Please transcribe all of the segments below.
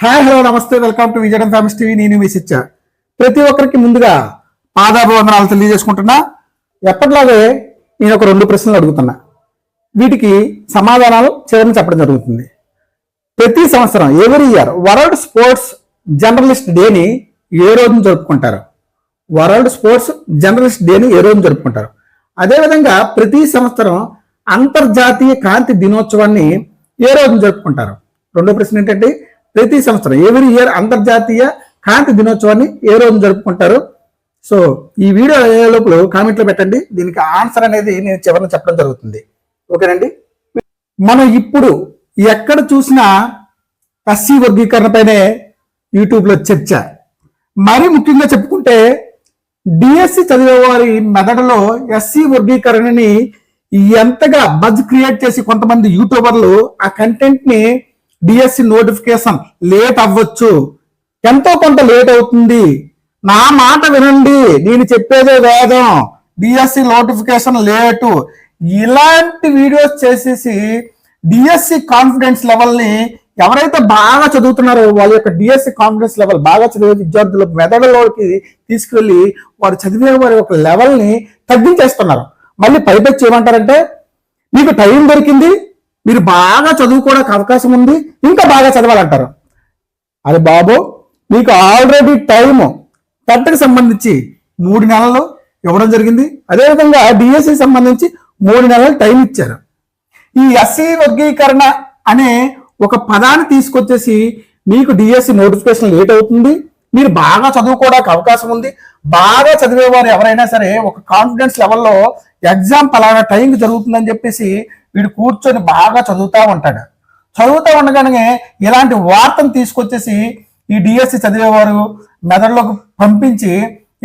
Hi hello నమస్తే welcome to Vijayan families TV. నేను మీ సిచ్చ. ప్రతి ఒక్కరికి ముందుగా పాదాభివందనాలు తెలియజేసుకుంటున్నా. ఎప్పటిలాగే నేను ఒక 2 ప్రశ్నలు అడుగుతున్నా. వీటికి సమాధానాలు చివరిని చెప్పడం జరుగుతుంది. ప్రతి సంవత్సరం every year world sports journalist డేని ఏ రోజున జరుపుకుంటారు? వరల్డ్ స్పోర్ట్స్ జర్నలిస్ట్ డేని ఏ రోజున జరుపుకుంటారు? అదేవిధంగా ప్రతి సంవత్సరం అంతర్జాతీయ కాంతి దినోత్సవాన్ని ఏ రోజున జరుపుకుంటారు? రెండో ప్రశ్న ఏంటంటే, ప్రతి సంవత్సరం ఎవరీ ఇయర్ అంతర్జాతీయ కాంతి దినోత్సవాన్ని ఏ రోజు జరుపుకుంటారు? సో ఈ వీడియో లోపల కామెంట్లో పెట్టండి. దీనికి ఆన్సర్ అనేది నేను చివరిని చెప్పడం జరుగుతుంది. ఓకేనండి. మనం ఇప్పుడు ఎక్కడ చూసినా ఎస్సీ వర్గీకరణ పైనే యూట్యూబ్లో చర్చ. మరీ ముఖ్యంగా చెప్పుకుంటే డిఎస్సి చదివే వారి మెదడులో ఎస్సీ వర్గీకరణని ఎంతగా బజ్ క్రియేట్ చేసి కొంతమంది యూట్యూబర్లు ఆ కంటెంట్ ని డిఎస్సి నోటిఫికేషన్ లేట్ అవ్వచ్చు, ఎంతో కొంత లేట్ అవుతుంది, నా మాట వినండి, నేను చెప్పేదే వేదం, డిఎస్సి నోటిఫికేషన్ లేటు, ఇలాంటి వీడియోస్ చేసేసి డిఎస్సి కాన్ఫిడెన్స్ లెవెల్ని ఎవరైతే బాగా చదువుతున్నారో వాళ్ళ యొక్క డిఎస్సి కాన్ఫిడెన్స్ లెవెల్ బాగా చదివే విద్యార్థుల మెదడులోకి తీసుకెళ్లి వారు చదివే వారి యొక్క లెవెల్ని తగ్గించేస్తున్నారు. మళ్ళీ పైపెచ్చి ఏమంటారంటే, మీకు టైం దొరికింది, మీరు బాగా చదువుకోవడానికి అవకాశం ఉంది, ఇంకా బాగా చదవాలంటారు. అది బాబు, మీకు ఆల్రెడీ టైం టెట్కి సంబంధించి 3 నెలలు ఇవ్వడం జరిగింది. అదేవిధంగా డిఎస్సి సంబంధించి 3 నెలలు టైం ఇచ్చారు. ఈ ఎస్సీ వర్గీకరణ అనే ఒక పదాన్ని తీసుకొచ్చేసి మీకు డిఎస్సి నోటిఫికేషన్ లేట్ అవుతుంది, మీరు బాగా చదువుకోవడానికి అవకాశం ఉంది, బాగా చదివేవారు ఎవరైనా సరే ఒక కాన్ఫిడెన్స్ లెవెల్లో ఎగ్జామ్ పలానా టైంకి జరుగుతుందని చెప్పేసి వీడు కూర్చొని బాగా చదువుతూ ఉంటాడు. చదువుతూ ఉండగానే ఇలాంటి వార్తను తీసుకొచ్చేసి ఈ డిఎస్సి చదివేవారు మెదడులోకి పంపించి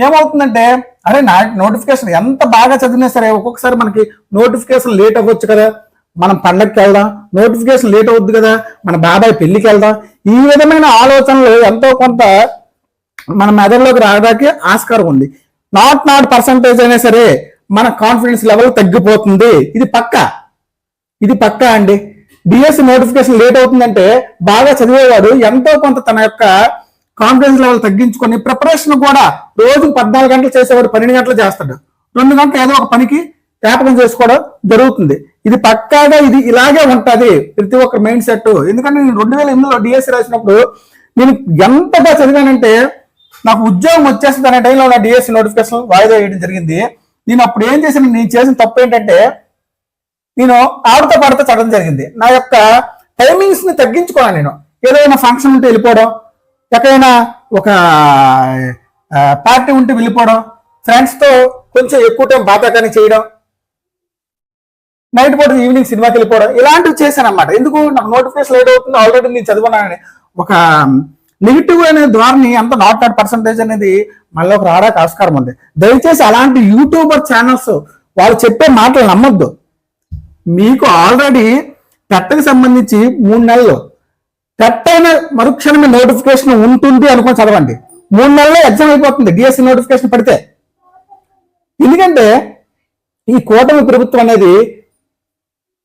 ఏమవుతుందంటే, అరే నా నోటిఫికేషన్ ఎంత బాగా చదివినా సరే ఒక్కొక్కసారి మనకి నోటిఫికేషన్ లేట్ అవ్వచ్చు కదా, మనం పండగకి వెళ్దాం, నోటిఫికేషన్ లేట్ అవుద్ది కదా, మన బాబాయ్ పెళ్లికి వెళ్దాం, ఈ విధమైన ఆలోచనలు ఎంతో కొంత మన మెదడులోకి రావడానికి ఆస్కారం ఉంది. నాట్ పర్సంటేజ్ అయినా సరే మన కాన్ఫిడెన్స్ లెవెల్ తగ్గిపోతుంది. ఇది పక్కా అండి. డిఎస్సి నోటిఫికేషన్ లేట్ అవుతుందంటే బాగా చదివేవాడు ఎంతో కొంత తన యొక్క కాన్ఫిడెన్స్ లెవెల్ తగ్గించుకొని ప్రిపరేషన్ కూడా రోజు 14 గంటలు చేసేవాడు 12 గంటలు చేస్తాడు, 2 గంటలు ఏదో ఒక పనికి జ్ఞాపకం చేసుకోవడం జరుగుతుంది. ఇది పక్కాగా ఇది ఇలాగే ఉంటుంది ప్రతి ఒక్క మైండ్ సెట్. ఎందుకంటే నేను 2008లో డిఎస్సి రాసినప్పుడు నేను ఎంతగా చదివానంటే నాకు ఉద్యోగం వచ్చేస్తుంది అనే టైంలో నా డిఎస్సి నోటిఫికేషన్ వాయిదా వేయడం జరిగింది. నేను అప్పుడు ఏం చేశాను, నేను చేసిన తప్పు ఏంటంటే నేను ఆడుతూ పాడుతూ చదవడం జరిగింది. నా యొక్క టైమింగ్స్ ని తగ్గించుకోవాలి. నేను ఏదైనా ఫంక్షన్ ఉంటే వెళ్ళిపోవడం, ఎక్కడైనా ఒక పార్టీ ఉంటే వెళ్ళిపోవడం, ఫ్రెండ్స్తో కొంచెం ఎక్కువ టైం బాతాకాని చేయడం, నైట్ పూట ఈవినింగ్ సినిమాకి వెళ్ళిపోవడం, ఇలాంటివి చేశాను అన్నమాట. ఎందుకు, నాకు నోటిఫికేషన్ లేట్ అవుతుంది, ఆల్రెడీ నేను చదివానని ఒక నెగిటివ్ అనే ద్వారాని అంత నాట్ పర్సంటేజ్ అనేది మళ్ళీ ఒక రావడానికి ఆస్కారం ఉంది. దయచేసి అలాంటి యూట్యూబర్ ఛానల్స్ వాళ్ళు చెప్పే మాటలు నమ్మొద్దు. మీకు ఆల్రెడీ టెట్కి సంబంధించి 3 నెలలు, టెట్ అయిన మరుక్షణమే నోటిఫికేషన్ ఉంటుంది అనుకుని చదవండి. 3 నెలల్లో ఎగ్జామ్ అయిపోతుంది డిఎస్సి నోటిఫికేషన్ పడితే. ఎందుకంటే ఈ కూటమి ప్రభుత్వం అనేది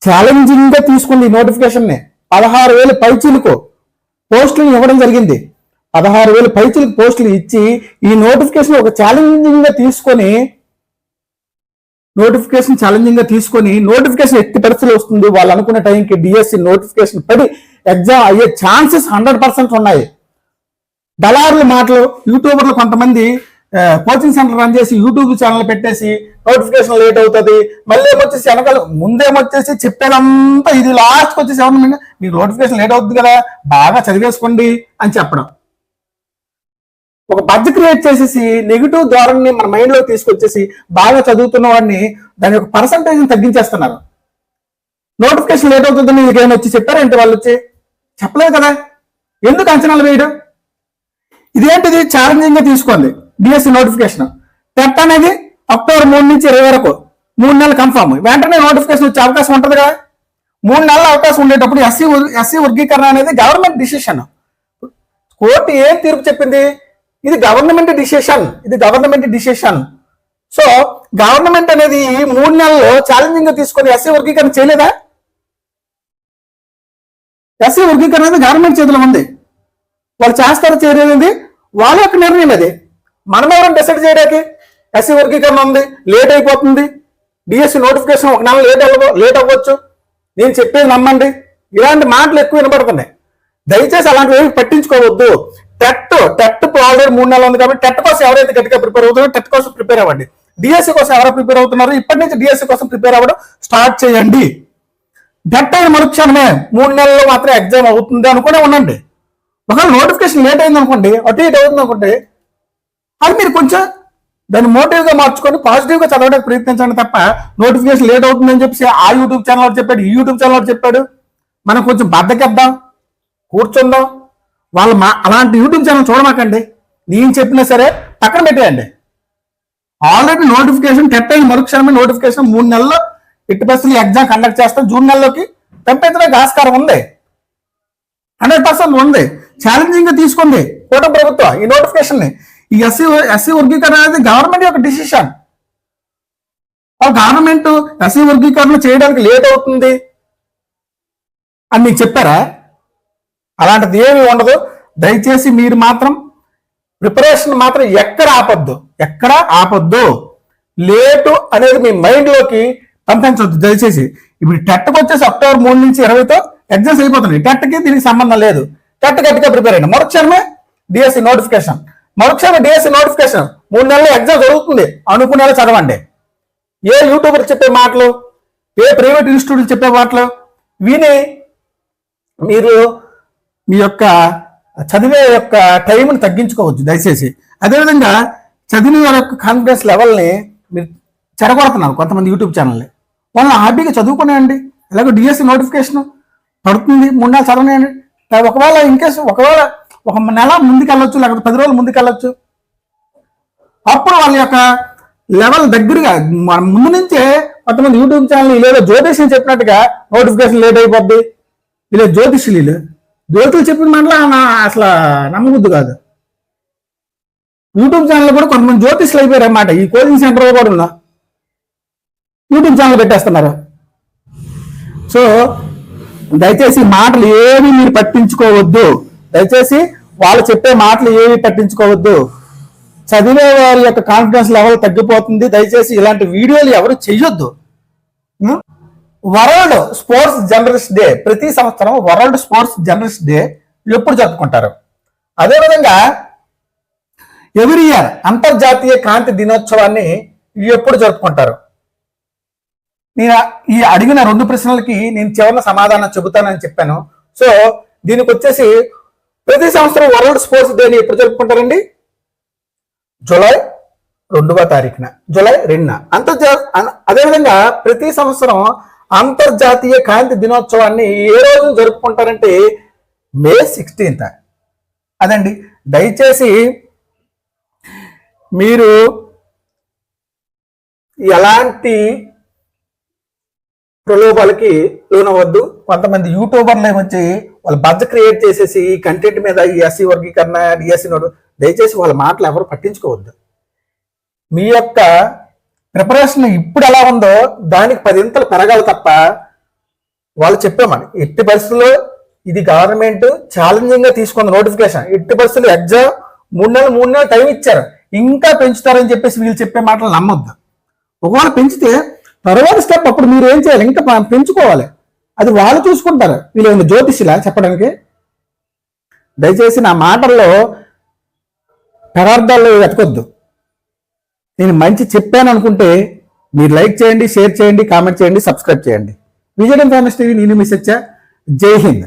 ఛాలెంజింగ్ గా తీసుకుంది. ఈ నోటిఫికేషన్ ని 16,000 పైచీలకు పోస్టులు ఇవ్వడం జరిగింది. 16,000 పైచీలకు పోస్టులు ఇచ్చి ఈ నోటిఫికేషన్ ఒక ఛాలెంజింగ్ గా తీసుకొని నోటిఫికేషన్ ఎట్టి పరిస్థితులు వస్తుంది. వాళ్ళు అనుకున్న టైంకి డిఎస్సి నోటిఫికేషన్ పడి ఎగ్జామ్ అయ్యే ఛాన్సెస్ 100% ఉన్నాయి. దళారుల మాటలు, యూట్యూబర్లు కొంతమంది కోచింగ్ సెంటర్ రన్ చేసి యూట్యూబ్ ఛానల్ పెట్టేసి నోటిఫికేషన్ లేట్ అవుతుంది, మళ్ళీ ఏమొచ్చేసి వెనకాల ముందేమొచ్చేసి చెప్పేదంతా ఇది లాస్ట్కి వచ్చేసి ఏమన్నా మీకు నోటిఫికేషన్ లేట్ అవుతుంది కదా బాగా చదివేసుకోండి అని చెప్పడం. ఒక బడ్జ్ క్రియేట్ చేసేసి నెగిటివ్ ధోరణిని మన మైండ్ లో తీసుకొచ్చేసి బాగా చదువుతున్న వాడిని దాని యొక్క పర్సంటేజ్ తగ్గించేస్తున్నారు. నోటిఫికేషన్ లేట్ అవుతుందని మీకు ఏమైనా వచ్చి చెప్పారంటే వాళ్ళు వచ్చి చెప్పలేదు కదా, ఎందుకు అంచనాలు వేయడం? ఇదేంటిది ఛాలెంజింగ్ గా తీసుకోండి. డిఎస్సి నోటిఫికేషన్ టెట్ అనేది అక్టోబర్ 3 నుంచి 20 వరకు 3 నెలలు కన్ఫర్మ్, వెంటనే నోటిఫికేషన్ వచ్చే అవకాశం ఉంటుంది కదా. 3 నెలల అవకాశం ఉండేటప్పుడు ఎస్సీ వర్గీకరణ అనేది గవర్నమెంట్ డిసిషన్. కోర్టు ఏం తీర్పు చెప్పింది, ఇది గవర్నమెంట్ డిసిషన్. సో గవర్నమెంట్ అనేది ఈ 3 నెలల్లో ఛాలెంజింగ్ గా తీసుకొని ఎస్సీ వర్గీకరణ చేయలేదా? ఎస్సీ వర్గీకరణ అనేది గవర్నమెంట్ చేతిలో ఉంది. వాళ్ళు చేస్తారో చేయలేదు వాళ్ళ యొక్క నిర్ణయం అది. మనం ఎవరైనా డిసైడ్ చేయడానికి. ఎస్సీ వర్గీకరణ ఉంది, లేట్ అయిపోతుంది, డిఎస్సి నోటిఫికేషన్ ఒక నెల లేట్ అవ్వచ్చు, నేను చెప్పేది నమ్మండి, ఇలాంటి మాటలు ఎక్కువ వినపడుతున్నాయి. దయచేసి అలాంటివి ఏమి పట్టించుకోవద్దు. టెట్ ఆల్రెడీ 3 నెలలు ఉంది కాబట్టి టెట్ కోసం ఎవరైతే గట్టిగా ప్రిపేర్ అవుతున్నారో టెట్ కోసం ప్రిపేర్ అవ్వండి. డిఎస్సి కోసం ఎవరు ప్రిపేర్ అవుతున్నారో ఇప్పటి నుంచి డిఎస్సి కోసం ప్రిపేర్ అవ్వడం స్టార్ట్ చేయండి. టెట్ అయిన మరుక్షణమే 3 నెలల్లో మాత్రం ఎగ్జామ్ అవుతుంది అనుకునే ఉండండి. ఒకవేళ నోటిఫికేషన్ లేట్ అయింది అనుకోండి, అటు ఇటు అవుతుంది అనుకోండి, అది మీరు కొంచెం దాన్ని మోటివ్గా మార్చుకొని పాజిటివ్గా చదవడానికి ప్రయత్నించండి తప్ప నోటిఫికేషన్ లేట్ అవుతుందని చెప్పి ఆ యూట్యూబ్ ఛానల్ చెప్పాడు, ఈ యూట్యూబ్ ఛానల్ చెప్పాడు, మనం కొంచెం బద్దకెద్దాం, కూర్చుందాం, వాళ్ళు అలాంటి యూట్యూబ్ ఛానల్ చూడమాకండి. నేను చెప్పినా సరే పక్కన పెట్టేయండి. ఆల్రెడీ నోటిఫికేషన్ టెట్ అయిన మరుక్షణమే నోటిఫికేషన్ 3 నెలల్లో 80% ఎగ్జామ్ కండక్ట్ చేస్తాం. జూన్ నెలలోకి పంపించడానికి ఆస్కారం ఉంది, 100% ఉంది. ఛాలెంజింగ్ గా తీసుకుంది కూటమి ప్రభుత్వం ఈ నోటిఫికేషన్ ని. ఈ ఎస్సీ వర్గీకరణ అనేది గవర్నమెంట్ యొక్క డిసిషన్. గవర్నమెంట్ ఎస్సీ వర్గీకరణ చేయడానికి లేట్ అవుతుంది అని మీకు చెప్పారా? అలాంటిది ఏమి ఉండదు. దయచేసి మీరు మాత్రం ప్రిపరేషన్ మాత్రం ఎక్కడ ఆపొద్దు. లేటు అనేది మీ మైండ్ లోకి పంపించవద్దు దయచేసి. ఇప్పుడు టెట్కి వచ్చేసి అక్టోబర్ 3 నుంచి 20తో ఎగ్జామ్స్ అయిపోతున్నాయి. టెట్కి దీనికి సంబంధం లేదు. టెట్ గట్టిగా ప్రిపేర్ అయ్యండి. మరుక్షణమే డిఎస్సి నోటిఫికేషన్ 3 నెలలు ఎగ్జామ్ జరుగుతుంది అనుకునేలా చదవండి. ఏ యూట్యూబర్ చెప్పే మాటలు, ఏ ప్రైవేట్ ఇన్స్టిట్యూట్ చెప్పే మాటలు విని మీరు మీ యొక్క చదివే యొక్క టైంని తగ్గించుకోవచ్చు దయచేసి. అదేవిధంగా చదివిన వారి యొక్క కాన్ఫిడెన్స్ లెవెల్ని మీరు చెడగొడుతున్నారు కొంతమంది యూట్యూబ్ ఛానల్ని. వాళ్ళని హాబీగా చదువుకునేయండి. ఇలాగ డిఎస్సి నోటిఫికేషన్ పడుతుంది, 3 నెలలు చదవనేయండి. ఒకవేళ ఒకవేళ 1 నెల ముందుకెళ్ళొచ్చు, లేకపోతే 10 రోజులు ముందుకెళ్ళొచ్చు. అప్పుడు వాళ్ళ యొక్క లెవెల్ దగ్గరగా ముందు నుంచే కొంతమంది యూట్యూబ్ ఛానల్ ఇలా జ్యోతిష్యం చెప్పినట్టుగా నోటిఫికేషన్ లేట్ అయిపోద్ది, ఇలా జ్యోతిష్యులు చెప్పిన మాటలు అసలు నమ్మబుద్ధి కాదు. యూట్యూబ్ ఛానల్ కూడా కొంతమంది జ్యోతిష్యులు అయిపోయారు అన్నమాట. ఈ కోచింగ్ సెంటర్ కూడా ఉన్నా యూట్యూబ్ ఛానల్ పెట్టేస్తున్నారు. సో దయచేసి మాటలు ఏమి మీరు పట్టించుకోవద్దు. దయచేసి వాళ్ళు చెప్పే మాటలు ఏమి పట్టించుకోవద్దు. చదివే వారి యొక్క కాన్ఫిడెన్స్ లెవెల్ తగ్గిపోతుంది. దయచేసి ఇలాంటి వీడియోలు ఎవరు చెయ్యొద్దు. వరల్డ్ స్పోర్ట్స్ జర్నలిస్ట్ డే ప్రతి సంవత్సరం వరల్డ్ స్పోర్ట్స్ జర్నలిస్ట్ డే ఎప్పుడు జరుపుకుంటారు? అదేవిధంగా ఎవ్రీ ఇయర్ అంతర్జాతీయ కాంతి దినోత్సవాన్ని ఎప్పుడు జరుపుకుంటారు? నేను ఈ అడిగిన 2 ప్రశ్నలకి నేను చివరిన సమాధానం చెబుతానని చెప్పాను. సో దీనికి వచ్చేసి ప్రతి సంవత్సరం వరల్డ్ స్పోర్ట్స్ డేని ఎప్పుడు జరుపుకుంటారండి? జూలై 2వ తారీఖున, జూలై 2న. అదేవిధంగా ప్రతి సంవత్సరం అంతర్జాతీయ కాంతి దినోత్సవాన్ని ఏ రోజు జరుపుకుంటారంటే మే 16th. అదండి. దయచేసి మీరు ఎలాంటి ప్రలోభాలకి లోనవద్దు. కొంతమంది యూట్యూబర్లు ఏమొచ్చి వాళ్ళు బడ్జెట్ క్రియేట్ చేసేసి ఈ కంటెంట్ మీద ఈ ఎస్సీ వర్గీకరణ డిఎస్సి నోడు, దయచేసి వాళ్ళ మాటలు ఎవరు పట్టించుకోవద్దు. మీ యొక్క ప్రిపరేషన్ ఇప్పుడు ఎలా ఉందో దానికి 10 ఇంతలు పెరగాలి తప్ప వాళ్ళు చెప్పామని ఎట్టి పరిస్థితుల్లో ఇది గవర్నమెంట్ ఛాలెంజింగ్ గా తీసుకుంది నోటిఫికేషన్. ఎట్టి పరిస్థితుల్లో ఎగ్జామ్ 3 నెలలు టైం ఇచ్చారు, ఇంకా పెంచుతారని చెప్పేసి వీళ్ళు చెప్పే మాటలు నమ్మొద్దు. ఒకవేళ పెంచితే తర్వాత స్టెప్ అప్పుడు మీరు ఏం చేయాలి? ఇంకా పెంచుకోవాలి. అది వాళ్ళు చూసుకుంటారు. వీళ్ళు ఏమైనా జ్యోతిష్యులా చెప్పడానికి? దయచేసి నా మాటల్లో పదార్థాలు వెతకొద్దు. నేను మంచి చెప్పాను అనుకుంటే మీరు లైక్ చేయండి, షేర్ చేయండి, కామెంట్ చేయండి, సబ్స్క్రైబ్ చేయండి. విజయన్ ఫేమస్ టీవీ, నేను మీ సత్య. జై హింద్.